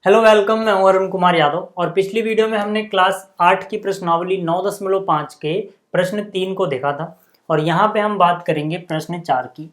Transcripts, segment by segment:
Hello welcome, मैं हूं अरुण कुमार यादव। और पिछली वीडियो में हमने क्लास 8 की प्रश्नावली 9.5 के प्रश्न 3 को देखा था और यहाँ पे हम बात करेंगे प्रश्न 4 की।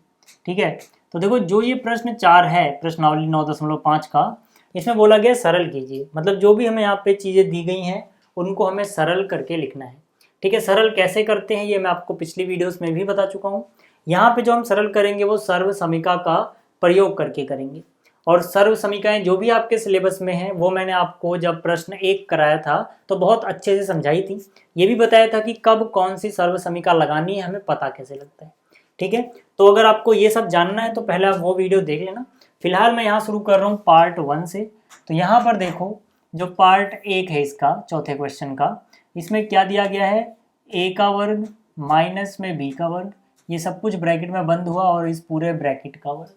ठीक है, तो देखो जो ये प्रश्न 4 है प्रश्नावली 9.5 का, इसमें बोला गया सरल कीजिए। मतलब जो भी हमें यहाँ पे चीज़ें दी गई हैं उनको हमें सरल करके लिखना है। ठीक है, सरल कैसे करते हैं ये मैं आपको पिछली वीडियोस में भी बता चुका हूँ। यहाँ पे जो हम सरल करेंगे वो सर्व समीका का प्रयोग करके करेंगे। और सर्व समीकरण जो भी आपके सिलेबस में है वो मैंने आपको जब प्रश्न 1 कराया था तो बहुत अच्छे से समझाई थी। ये भी बताया था कि कब कौन सी सर्व समीकरण लगानी है, हमें पता कैसे लगता है। ठीक है, तो अगर आपको ये सब जानना है तो पहले आप वो वीडियो देख लेना। फिलहाल मैं यहाँ शुरू कर रहा हूँ पार्ट 1 से। तो यहाँ पर देखो जो पार्ट 1 है इसका चौथे क्वेश्चन का, इसमें क्या दिया गया है, ए का वर्ग माइनस में बी का वर्ग, ये सब कुछ ब्रैकेट में बंद हुआ और इस पूरे ब्रैकेट का वर्ग।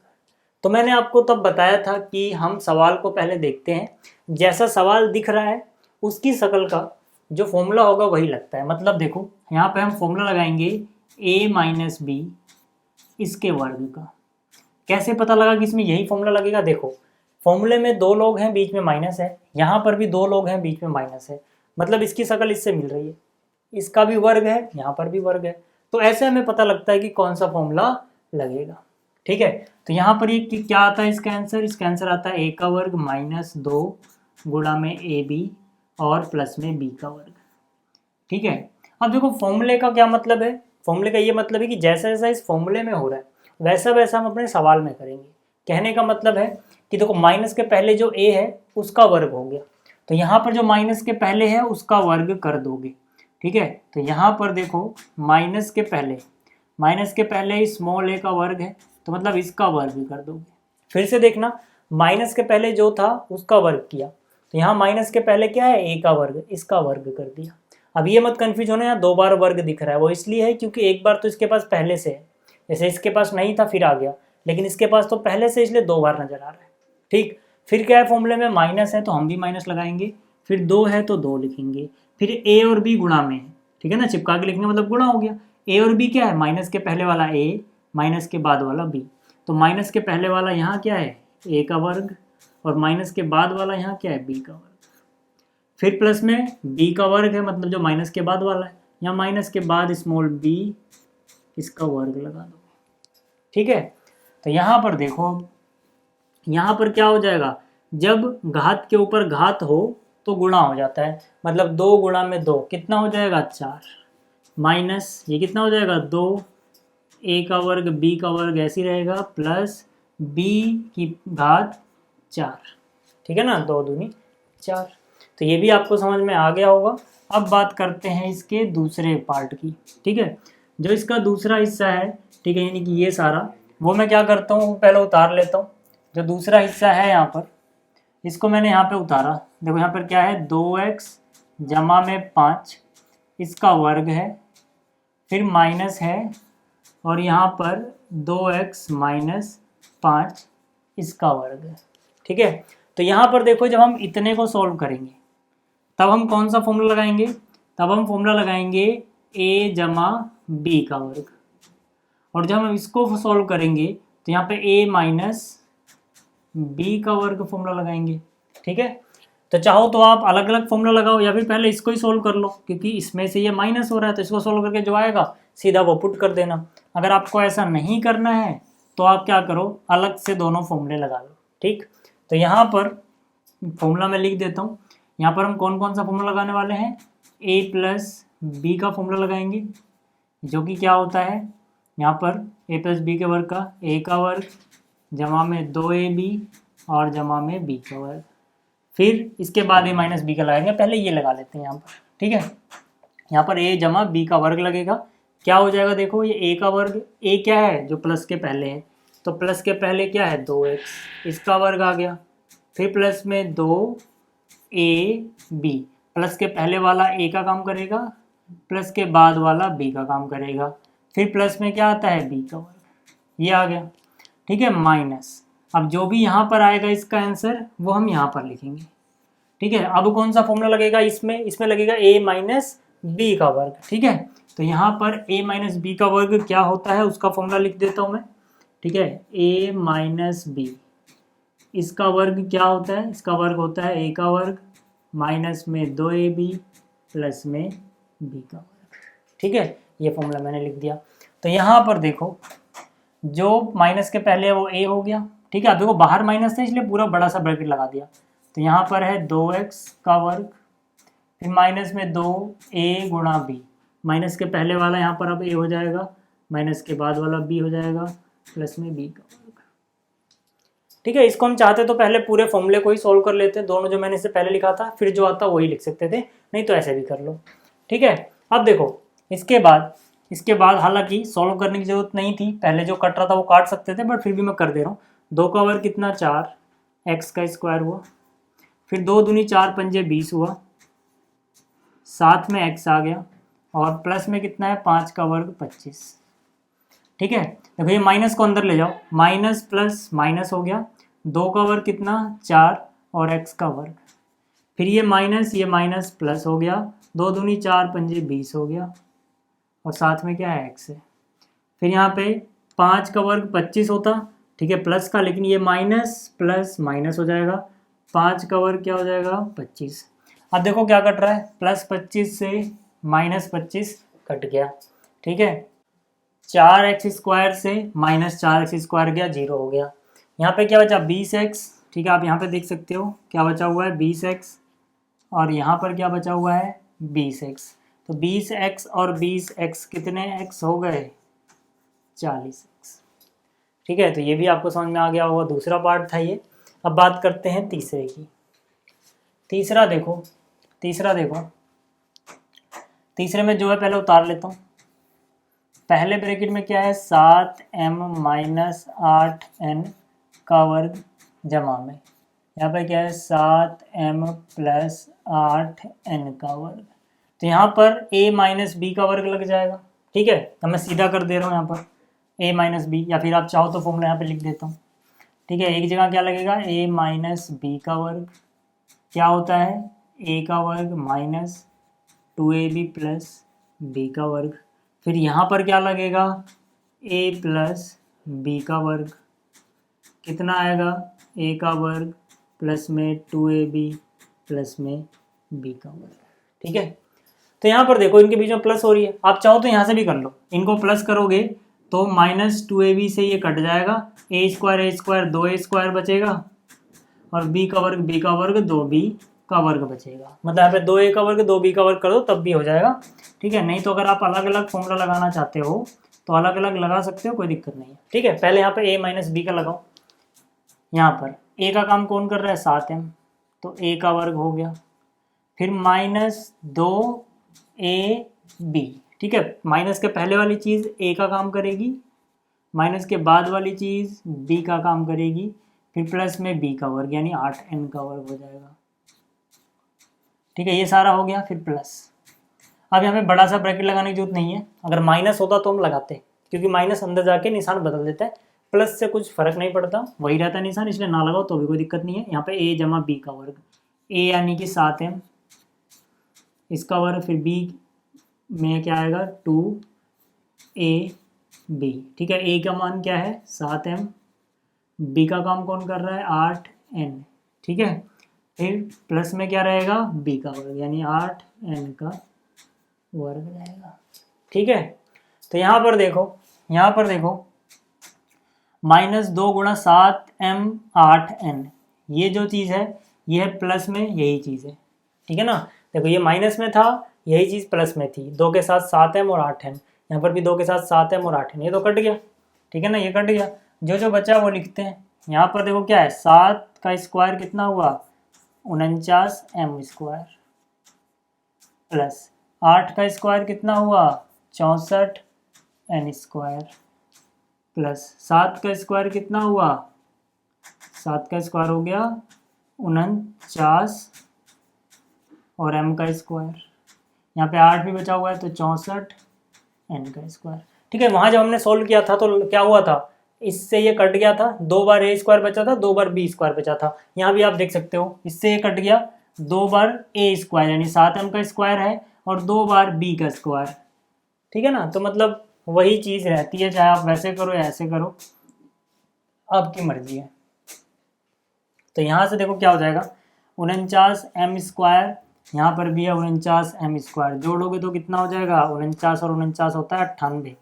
तो मैंने आपको तब बताया था कि हम सवाल को पहले देखते हैं, जैसा सवाल दिख रहा है उसकी शक्ल का जो फॉर्मूला होगा वही लगता है। मतलब देखो यहाँ पे हम फॉर्मूला लगाएंगे a माइनस बी इसके वर्ग का। कैसे पता लगा कि इसमें यही फॉर्मूला लगेगा? देखो फॉर्मूले में दो लोग हैं, बीच में माइनस है, यहाँ पर भी दो लोग हैं, बीच में माइनस है, मतलब इसकी शक्ल इससे मिल रही है, इसका भी वर्ग है, यहाँ पर भी वर्ग है। तो ऐसे हमें पता लगता है कि कौन सा फॉर्मूला लगेगा। ठीक है, तो यहाँ पर ये क्या आता है इसका आंसर? इसका आंसर आता है ए का वर्ग माइनस 2 गुणा में ए बी और प्लस में बी का वर्ग। ठीक है, अब देखो फॉर्मूले का क्या मतलब है? फॉर्मूले का ये मतलब है कि जैसा जैसा इस फॉर्मूले में हो रहा है वैसा वैसा हम अपने सवाल में करेंगे। कहने का मतलब है कि देखो माइनस के पहले जो ए है उसका वर्ग हो गया, तो यहाँ पर जो माइनस के पहले है उसका वर्ग कर दोगे। ठीक है, तो यहाँ पर देखो माइनस के पहले स्मॉल ए का वर्ग है, तो मतलब इसका वर्ग कर दोगे। फिर से देखना, माइनस के पहले जो था उसका वर्ग किया, तो यहाँ माइनस के पहले क्या है, ए का वर्ग, इसका वर्ग कर दिया। अब ये मत कंफ्यूज होना, यहाँ दो बार वर्ग दिख रहा है, वो इसलिए है क्योंकि एक बार तो इसके पास पहले से है, जैसे इसके पास नहीं था फिर आ गया, लेकिन इसके पास तो पहले से इसलिए दो बार नजर आ रहा है। ठीक, फिर क्या है, फॉर्मूले में माइनस है तो हम भी माइनस लगाएंगे, फिर दो है तो दो लिखेंगे, फिर ए और बी गुणा में है। ठीक है ना, चिपका के लिखने मतलब गुणा हो गया। ए और बी क्या है, माइनस के पहले वाला ए माइनस के बाद वाला बी, तो माइनस के पहले वाला यहाँ क्या है, ए का वर्ग, और माइनस के बाद वाला यहाँ क्या है, बी का वर्ग। फिर प्लस में बी का वर्ग है, मतलब जो माइनस के बाद वाला है, यहाँ माइनस के बाद स्मॉल बी, इसका वर्ग लगा दो। ठीक है, तो यहाँ पर देखो, यहाँ पर क्या हो जाएगा, जब घात के ऊपर घात हो तो गुणा हो जाता है, मतलब 2 गुणा में 2 कितना हो जाएगा, 4, माइनस ये कितना हो जाएगा, 2 ए का वर्ग बी का वर्ग ऐसी रहेगा, प्लस बी की घात 4। ठीक है ना, 2 दूनी 4। तो ये भी आपको समझ में आ गया होगा। अब बात करते हैं इसके दूसरे पार्ट की। ठीक है, जो इसका दूसरा हिस्सा है, ठीक है, यानी कि ये सारा, वो मैं क्या करता हूँ, पहले उतार लेता हूँ। जो दूसरा हिस्सा है यहाँ पर, इसको मैंने यहाँ पे उतारा। देखो यहाँ पर क्या है, 2x जमा में 5 इसका वर्ग है, फिर माइनस है, और यहाँ पर 2x माइनस 5 इसका वर्ग है। ठीक है, तो यहाँ पर देखो जब हम इतने को सॉल्व करेंगे तब हम कौन सा फॉर्मूला लगाएंगे, तब हम फॉर्मूला लगाएंगे a जमा बी का वर्ग, और जब हम इसको सॉल्व करेंगे तो यहाँ पे a माइनस बी का वर्ग फॉर्मूला लगाएंगे। ठीक है, तो चाहो तो आप अलग अलग फॉर्मूला लगाओ या फिर पहले इसको ही सोल्व कर लो, क्योंकि इसमें से ये माइनस हो रहा है तो इसको सोल्व करके जो आएगा सीधा वो पुट कर देना। अगर आपको ऐसा नहीं करना है तो आप क्या करो, अलग से दोनों फॉर्मूले लगा लो। ठीक, तो यहाँ पर फॉर्मूला मैं लिख देता हूँ। यहाँ पर हम कौन कौन सा फॉर्मूला लगाने वाले हैं, a प्लस बी का फॉर्मूला लगाएंगे, जो कि क्या होता है, यहाँ पर a प्लस बी के वर्ग का a का वर्ग जमा में 2ab और जमा में b का वर्ग। फिर इसके बाद a माइनस बी का लगाएंगे, पहले ये लगा लेते हैं यहाँ पर। ठीक है, यहाँ पर a जमा बी का वर्ग लगेगा, क्या हो जाएगा, देखो ये a का वर्ग, a क्या है जो प्लस के पहले है, तो प्लस के पहले क्या है 2x, इसका वर्ग आ गया, फिर प्लस में 2ab, प्लस के पहले वाला a का काम करेगा, प्लस के बाद वाला b का काम करेगा, फिर प्लस में क्या आता है b का वर्ग, ये आ गया। ठीक है, माइनस, अब जो भी यहाँ पर आएगा इसका आंसर वो हम यहाँ पर लिखेंगे। ठीक है, अब कौन सा फॉर्मूला लगेगा इसमें लगेगा a माइनस बी का वर्ग। ठीक है, तो यहाँ पर a माइनस बी का वर्ग क्या होता है उसका फॉर्मूला लिख देता हूँ मैं। ठीक है, a माइनस बी इसका वर्ग क्या होता है, इसका वर्ग होता है a का वर्ग माइनस में 2ab प्लस में b का वर्ग। ठीक है, ये फॉर्मूला मैंने लिख दिया। तो यहाँ पर देखो जो माइनस के पहले है वो a हो गया। ठीक है, अब देखो बाहर माइनस है इसलिए पूरा बड़ा सा ब्रैकेट लगा दिया। तो यहाँ पर है 2x का वर्ग फिर माइनस में 2a गुणा b, माइनस के पहले वाला यहाँ पर अब a हो जाएगा, माइनस के बाद वाला b हो जाएगा प्लस में b का वर्ग। ठीक है, इसको हम चाहते तो पहले पूरे फॉर्मूले को ही सोल्व कर लेते, दोनों जो मैंने इससे पहले लिखा था, फिर जो आता वही लिख सकते थे, नहीं तो ऐसे भी कर लो। ठीक है, अब देखो इसके बाद हालांकि सोल्व करने की जरूरत नहीं थी, पहले जो कट रहा था वो काट सकते थे, बट फिर भी मैं कर दे रहा हूँ। 2 का वर्ग कितना 4, x का स्क्वायर हुआ, फिर 2 दूनी 4 पंजे 20 हुआ, साथ में x आ गया और प्लस में कितना है 5 का वर्ग 25। ठीक है, देखो ये माइनस को अंदर ले जाओ, माइनस प्लस माइनस हो गया, 2 का वर्ग कितना 4 और x का वर्ग, फिर ये माइनस प्लस हो गया, 2 दूनी 4 पंजे 20 हो गया और साथ में क्या है x है। फिर यहाँ पे 5 का वर्ग 25 होता, ठीक है प्लस का, लेकिन ये माइनस प्लस माइनस हो जाएगा, 5 का वर्ग क्या हो जाएगा 25। अब देखो क्या कट रहा है, प्लस 25 से माइनस 25 कट गया। ठीक है, 4x स्क्वायर से माइनस 4x स्क्वायर गया, 0 हो गया। यहाँ पे क्या बचा 20x। ठीक है, आप यहाँ पे देख सकते हो क्या बचा हुआ है 20x और यहाँ पर क्या बचा हुआ है 20x। तो 20x और 20x कितने x हो गए 40x। ठीक है, तो ये भी आपको समझ में आ गया होगा, दूसरा पार्ट था ये। अब बात करते हैं तीसरे की। तीसरा देखो तीसरे में जो है पहले उतार लेता हूँ। पहले ब्रैकेट में क्या है 7m माइनस 8n का वर्ग जमा में यहाँ पे क्या है 7m प्लस 8n का वर्ग। तो यहाँ पर a माइनस बी का वर्ग लग जाएगा। ठीक है, तो मैं सीधा कर दे रहा हूँ यहाँ पर a माइनस बी, या फिर आप चाहो तो फॉर्मूला यहाँ पे लिख देता हूँ। ठीक है, एक जगह क्या लगेगा a माइनस बी का वर्ग क्या होता है a का वर्ग माइनस 2ab प्लस b का वर्ग, फिर यहाँ पर क्या लगेगा a प्लस बी का वर्ग कितना आएगा a का वर्ग प्लस में 2ab प्लस में b का वर्ग। ठीक है, तो यहाँ पर देखो इनके बीच में प्लस हो रही है, आप चाहो तो यहाँ से भी कर लो, इनको प्लस करोगे तो माइनस 2ab से ये कट जाएगा, a स्क्वायर 2a स्क्वायर बचेगा और b का वर्ग 2b का वर्ग बचेगा। मतलब यहाँ पे 2a का वर्ग 2b का वर्ग कर दो तब भी हो जाएगा। ठीक है, नहीं तो अगर आप अलग अलग फॉर्मूला लगाना चाहते हो तो अलग अलग लगा सकते हो, कोई दिक्कत नहीं है। ठीक है, पहले यहाँ पे a माइनस बी का लगाओ। यहाँ पर a का काम कौन कर रहा है 7m, तो a का वर्ग हो गया, फिर माइनस 2ab। ठीक है, माइनस के पहले वाली चीज़ a का काम करेगी, माइनस के बाद वाली चीज़ b का काम करेगी, फिर प्लस में b का वर्ग यानी 8n का वर्ग हो जाएगा। ठीक है, ये सारा हो गया, फिर प्लस। अब यहाँ पे बड़ा सा ब्रैकेट लगाने की जरूरत नहीं है, अगर माइनस होता तो हम लगाते, क्योंकि माइनस अंदर जाके निशान बदल देता है, प्लस से कुछ फर्क नहीं पड़ता, वही रहता है निशान, इसलिए ना लगाओ तो भी कोई दिक्कत नहीं है। यहाँ पे a जमा बी का वर्ग, a यानी कि 7m इसका वर्ग, फिर b में क्या आएगा 2ab। ठीक है, a का मान क्या है 7m, b का काम कौन कर रहा है 8n। ठीक है, फिर प्लस में क्या रहेगा b का वर्ग यानी 8n का वर्ग रहेगा। ठीक है, तो यहाँ पर देखो माइनस 2 गुणा 7m 8n, ये जो चीज़ है ये है प्लस में यही चीज़ है। ठीक है ना, देखो ये माइनस में था, यही चीज़ प्लस में थी, 2 के साथ 7m और 8n, यहाँ पर भी 2 के साथ 7m और 8n, ये तो कट गया। ठीक है ना, ये कट गया, जो बचा वो लिखते हैं। यहाँ पर देखो क्या है 7 का स्क्वायर कितना हुआ 49m स्क्वायर, प्लस 8 का स्क्वायर कितना हुआ 64n स्क्वायर, प्लस 7 का स्क्वायर कितना हुआ 7 का स्क्वायर हो गया 49 और m का स्क्वायर, यहाँ पे 8 भी बचा हुआ है तो 64n का स्क्वायर। ठीक है, वहाँ जब हमने सोल्व किया था तो क्या हुआ था, इससे ये कट गया था, 2 बार a स्क्वायर बचा था, 2 बार b स्क्वायर बचा था। यहाँ भी आप देख सकते हो इससे ये कट गया, 2 बार a स्क्वायर यानी 7m का स्क्वायर है और 2 बार b का स्क्वायर। ठीक है ना, तो मतलब वही चीज़ रहती है, चाहे आप वैसे करो या ऐसे करो, आपकी मर्जी है। तो यहाँ से देखो क्या हो जाएगा, 49m², यहाँ पर भी है 49m², जोड़ोगे तो कितना हो जाएगा, 49 और 49 होता है 98,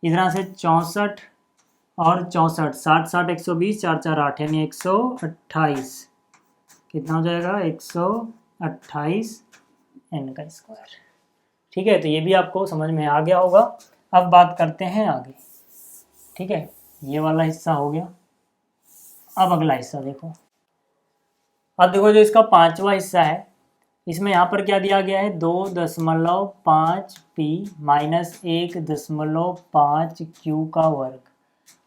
इधर से 64 और 64, 60 60 120, 4 4 8 यानी 128, कितना हो जाएगा 128 n²। ठीक है, तो ये भी आपको समझ में आ गया होगा। अब बात करते हैं आगे। ठीक है, ये वाला हिस्सा हो गया। अब अगला हिस्सा देखो। अब देखो जो इसका पांचवा हिस्सा है, इसमें यहाँ पर क्या दिया गया है, 2.5p माइनस 1.5q का वर्ग,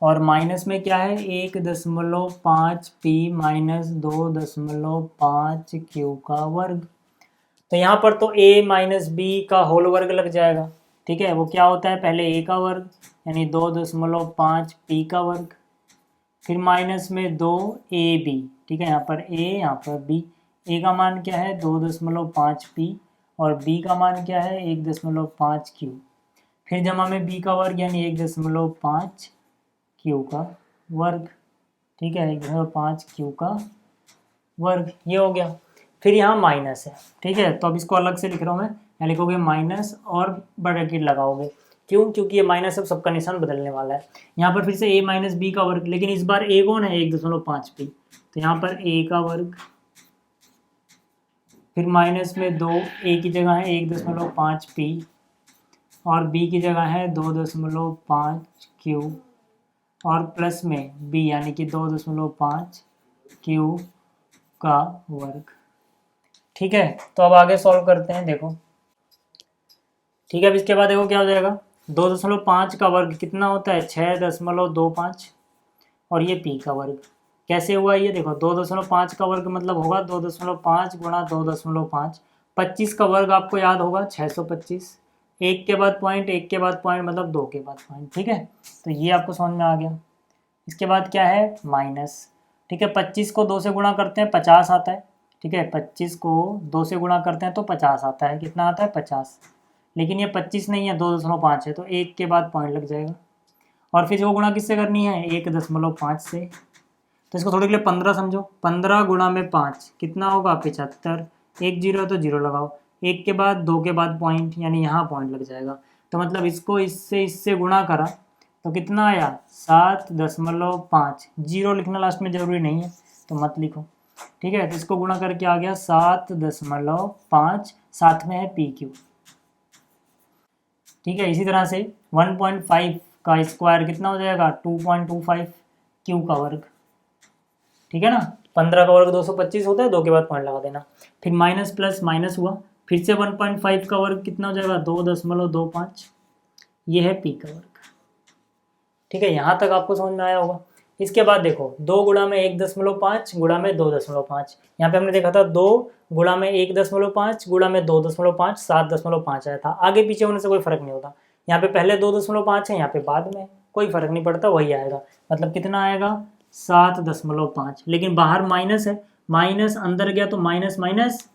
और माइनस में क्या है 1.5p माइनस 2.5q का वर्ग। तो यहाँ पर तो a माइनस b का होल वर्ग लग जाएगा। ठीक है, वो क्या होता है, पहले a का वर्ग यानी 2.5p का वर्ग, फिर माइनस में 2ab। ठीक है, यहाँ पर a यहाँ पर b, a का मान क्या है 2.5p और b का मान क्या है 1.5q, फिर जमा में b का वर्ग यानी 1.5q का वर्ग। ठीक है, 1.5q का वर्ग, ये हो गया। फिर यहाँ माइनस है। ठीक है, तो अब इसको अलग से लिख रहा हूँ मैं, यहाँ लिखोगे माइनस और ब्रैकेट लगाओगे, क्यों, क्योंकि ये माइनस अब सबका निशान बदलने वाला है। यहाँ पर फिर से a माइनस बी का वर्ग, लेकिन इस बार a कौन है 1.5p, तो यहाँ पर a का वर्ग, फिर माइनस में 2, a की जगह है 1.5p और b की जगह है 2.5q और प्लस में b यानी कि 2.5q का वर्ग। ठीक है, तो अब आगे सॉल्व करते हैं, देखो। ठीक है, अब इसके बाद देखो क्या हो जाएगा, 2.5 का वर्ग कितना होता है 6.25 और ये p का वर्ग कैसे हुआ, ये देखो 2.5 का वर्ग मतलब होगा 2.5 गुणा 2.5, 25 का वर्ग आपको याद होगा 625, एक के बाद पॉइंट, एक के बाद पॉइंट मतलब 2 के बाद पॉइंट। ठीक है, तो ये आपको समझ में आ गया। इसके बाद क्या है माइनस। ठीक है, 25 को 2 से गुणा करते हैं 50 आता है। ठीक है, 25 को 2 से गुणा करते हैं तो 50 आता है, कितना आता है 50, लेकिन ये 25 नहीं है 2.5 है, तो एक के बाद पॉइंट लग जाएगा। और फिर वो गुणा किससे करनी है 1.5 से, तो इसको थोड़ी के लिए 15 समझो, 15 गुणा में 5 कितना होगा 75, एक जीरो है तो जीरो लगाओ, एक के बाद 2 के बाद पॉइंट यानी यहाँ पॉइंट लग जाएगा। तो मतलब इसको इससे गुणा करा तो कितना आया 7.5, जीरो लिखना लास्ट में ज़रूरी नहीं है तो मत लिखो। ठीक है, तो इसको गुणा करके आ गया 7.5, साथ में है PQ। ठीक है, इसी तरह से 1.5 का स्क्वायर कितना हो जाएगा 2.25 Q का वर्ग। ठीक है ना, 15 का वर्ग 225 होता है, 2 के बाद पॉइंट लगा देना। फिर माइनस प्लस माइनस हुआ, फिर से 1.5 का वर्ग कितना हो जाएगा 2.25, ये है P का वर्ग। ठीक है, यहाँ तक आपको समझ में आया होगा। इसके बाद देखो 2 गुणा में 1.5 गुणा में 2.5, यहाँ पे हमने देखा था 2 गुणा में 1.5 गुणा में 2.5, 7.5 आया था। आगे पीछे होने से कोई फर्क नहीं होता, यहाँ पे पहले 2.5 है, यहाँ पे बाद में, कोई फर्क नहीं पड़ता, वही आएगा। मतलब कितना आएगा 7.5, लेकिन बाहर माइनस है, माइनस अंदर गया तो माइनस माइनस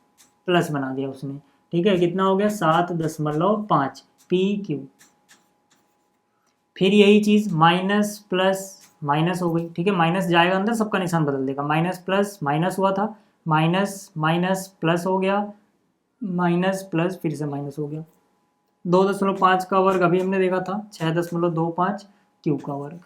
प्लस बना दिया उसने। ठीक है, कितना हो गया 7.5 PQ। फिर यही चीज़ माइनस प्लस माइनस हो गई। ठीक है, माइनस जाएगा अंदर, सबका निशान बदल देगा, माइनस प्लस माइनस हुआ था, माइनस माइनस प्लस हो गया, माइनस प्लस फिर से माइनस हो गया। 2.5 का वर्ग अभी हमने देखा था 6.25 Q का वर्ग।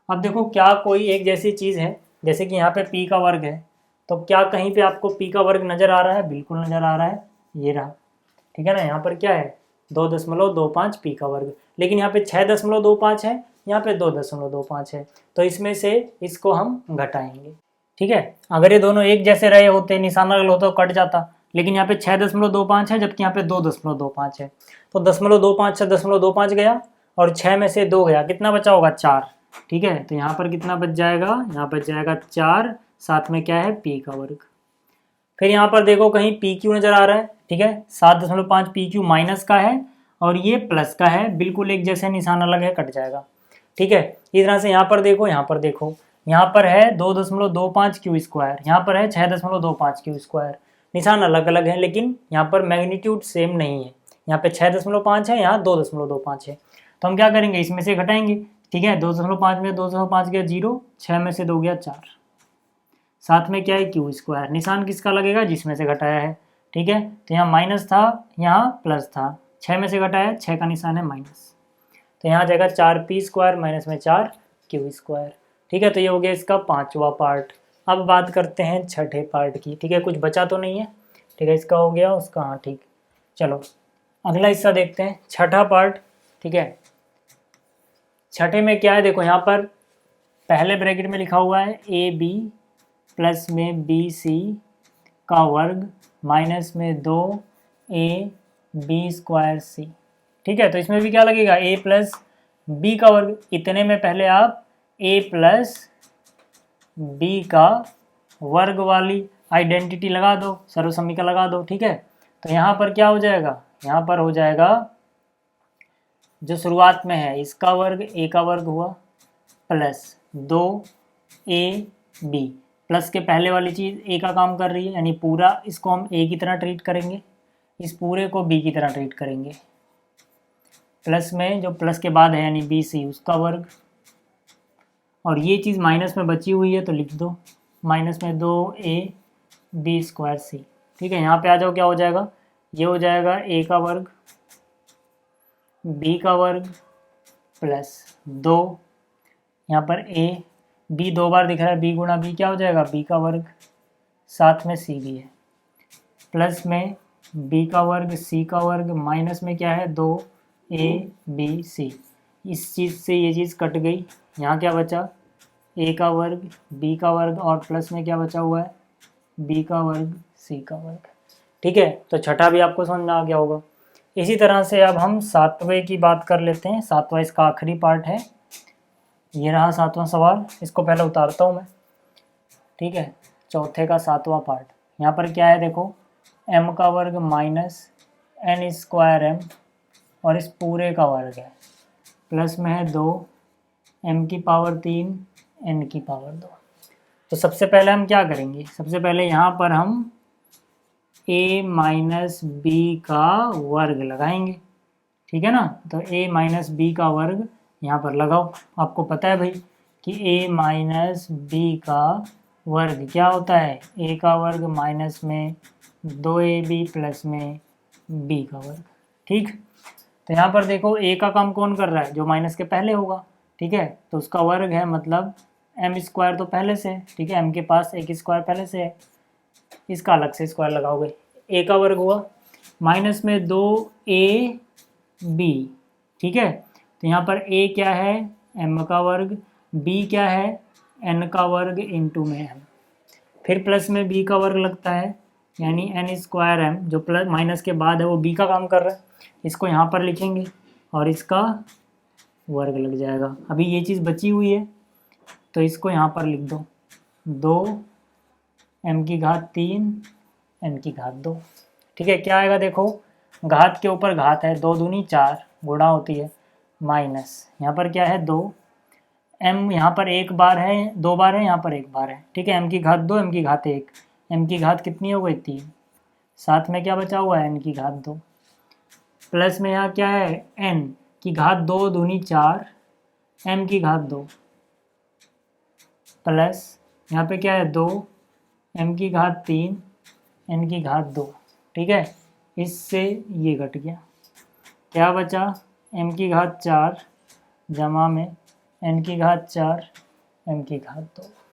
अब देखो क्या कोई एक जैसी चीज़ है, जैसे कि यहाँ पे P का वर्ग है, तो क्या कहीं पे आपको P का वर्ग नज़र आ रहा है, बिल्कुल नज़र आ रहा है, ये रहा। ठीक है ना, यहाँ पर क्या है 2.25 P का वर्ग, लेकिन यहाँ पे 6.25 है, यहाँ पे 2.25 है, तो इसमें से इसको हम घटाएंगे। ठीक है, अगर ये दोनों एक जैसे रहे होते, निशान अलग होता तो कट जाता, लेकिन यहाँ पे 6.25 है जबकि यहाँ पे 2.25 है, तो 0.25 से 0.25 गया और 6 में से 2 गया, कितना बचा होगा 4। ठीक है, तो यहाँ पर कितना बच जाएगा, यहाँ बच जाएगा 4, साथ में क्या है P का वर्ग। फिर यहाँ पर देखो कहीं PQ नज़र आ रहा है। ठीक है, 7.5 PQ माइनस का है और ये प्लस का है, बिल्कुल एक जैसे, निशान अलग है, कट जाएगा। ठीक है, इस तरह से यहाँ पर देखो, यहाँ पर देखो, यहाँ पर है 2.25 Q स्क्वायर, यहाँ पर है 6.25 Q स्क्वायर, निशान अलग अलग है, लेकिन यहाँ पर मैग्नीट्यूड सेम नहीं है, यहाँ पे 6.5 है, यहाँ 2.25 है, तो हम क्या करेंगे इसमें से घटाएंगे। ठीक है, 2.5 में 2.5 गया 0, 6 में से 2 गया 4, साथ में क्या है क्यू स्क्वायर, निशान किसका लगेगा जिसमें से घटाया है, ठीक है। तो यहाँ माइनस था, यहाँ प्लस था, 6 में से घटाया, 6 का निशान है माइनस, तो यहाँ आ जाएगा 4p² माइनस में 4q², ठीक है। तो ये हो गया इसका 5वां पार्ट। अब बात करते हैं छठे पार्ट की, ठीक है, कुछ बचा तो नहीं है, ठीक है, इसका हो गया, उसका, हाँ ठीक। चलो अगला हिस्सा देखते हैं, छठा पार्ट, ठीक है। छठे में क्या है, देखो यहाँ पर पहले ब्रैकेट में लिखा हुआ है AB प्लस में BC का वर्ग माइनस में 2AB²C, ठीक है। तो इसमें भी क्या लगेगा, A प्लस B का वर्ग, इतने में पहले आप A प्लस B का वर्ग वाली आइडेंटिटी लगा दो, सर्वसमीकरण लगा दो, ठीक है। तो यहाँ पर क्या हो जाएगा, यहाँ पर हो जाएगा जो शुरुआत में है इसका वर्ग, A का वर्ग हुआ प्लस 2AB, प्लस के पहले वाली चीज़ A का काम कर रही है, यानी पूरा इसको हम A की तरह ट्रीट करेंगे, इस पूरे को B की तरह ट्रीट करेंगे, प्लस में जो प्लस के बाद है यानी BC उसका वर्ग, और ये चीज़ माइनस में बची हुई है तो लिख दो माइनस में 2AB²C, ठीक है। यहाँ पे आ जाओ, क्या हो जाएगा, ये हो जाएगा A का वर्ग B का वर्ग प्लस 2, यहाँ पर B 2 बार दिख रहा है, B गुणा B क्या हो जाएगा, B का वर्ग, साथ में C भी है, प्लस में B का वर्ग C का वर्ग, माइनस में क्या है 2ABC, इस चीज़ से ये चीज़ कट गई, यहाँ क्या बचा A का वर्ग B का वर्ग और प्लस में क्या बचा हुआ है B का वर्ग C का वर्ग, ठीक है। तो छठा भी आपको समझ में आ गया होगा। इसी तरह से अब हम सातवें की बात कर लेते हैं, सातवां इसका आखिरी पार्ट है, ये रहा सातवां सवाल, इसको पहले उतारता हूँ मैं, ठीक है। चौथे का सातवां पार्ट, यहाँ पर क्या है देखो, m का वर्ग माइनस n² m और इस पूरे का वर्ग है, प्लस में है 2m की पावर 3 n की पावर 2। तो सबसे पहले हम क्या करेंगे, सबसे पहले यहाँ पर हम a माइनस b का वर्ग लगाएंगे, ठीक है ना। तो a माइनस b का वर्ग यहाँ पर लगाओ, आपको पता है भाई कि a माइनस b का वर्ग क्या होता है, a का वर्ग माइनस में 2ab प्लस में b का वर्ग, ठीक। तो यहाँ पर देखो a का काम कौन कर रहा है, जो माइनस के पहले होगा, ठीक है। तो उसका वर्ग है, मतलब m² तो पहले से है, ठीक है, m के पास एक स्क्वायर पहले से है, इसका अलग से स्क्वायर लगाओगे, a का वर्ग हुआ माइनस में 2ab, ठीक है। तो यहाँ पर a क्या है m का वर्ग, b क्या है n का वर्ग इंटू में m, फिर प्लस में b का वर्ग लगता है, यानी n² m, जो प्लस माइनस के बाद है वो b का काम कर रहा है, इसको यहाँ पर लिखेंगे और इसका वर्ग लग जाएगा। अभी ये चीज़ बची हुई है तो इसको यहाँ पर लिख दो, 2m⁻³ n⁻², ठीक है। क्या आएगा देखो, घात के ऊपर घात है, 2 दूनी 4 गुणा होती है, माइनस यहाँ पर क्या है 2, m यहाँ पर एक बार है, 2 बार है, यहाँ पर एक बार है, ठीक है। m⁻² m⁻1, m की घात कितनी हो गई 3, साथ में क्या बचा हुआ है n⁻², प्लस में यहाँ क्या है n की घात 2 दूनी 4 m⁻², प्लस यहाँ पे क्या है 2 m⁻³ n⁻², ठीक है। इससे ये घट गया, क्या बचा m⁻4 जमा में n⁻4 m⁻²,